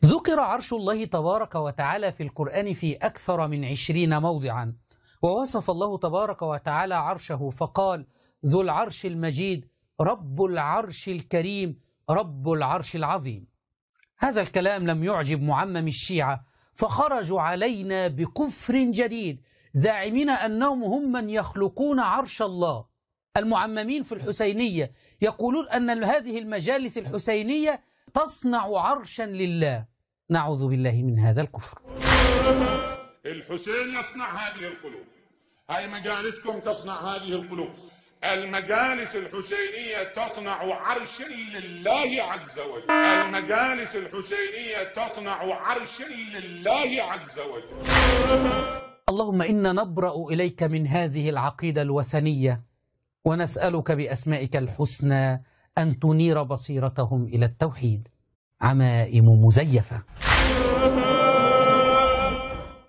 ذكر عرش الله تبارك وتعالى في القرآن في أكثر من 20 موضعا، ووصف الله تبارك وتعالى عرشه فقال: ذو العرش المجيد، رب العرش الكريم، رب العرش العظيم. هذا الكلام لم يعجب معمم الشيعة، فخرجوا علينا بكفر جديد زاعمين أنهم هم من يخلقون عرش الله. المعممين في الحسينية يقولون أن هذه المجالس الحسينية تصنع عرشا لله. نعوذ بالله من هذا الكفر. الحسين يصنع هذه القلوب، هاي مجالسكم تصنع هذه القلوب. المجالس الحسينية تصنع عرشا لله عز وجل، المجالس الحسينية تصنع عرشا لله عز وجل. اللهم إنا نبرأ إليك من هذه العقيدة الوثنية، ونسألك بأسمائك الحسنى أن تنير بصيرتهم إلى التوحيد. عمائم مزيفة.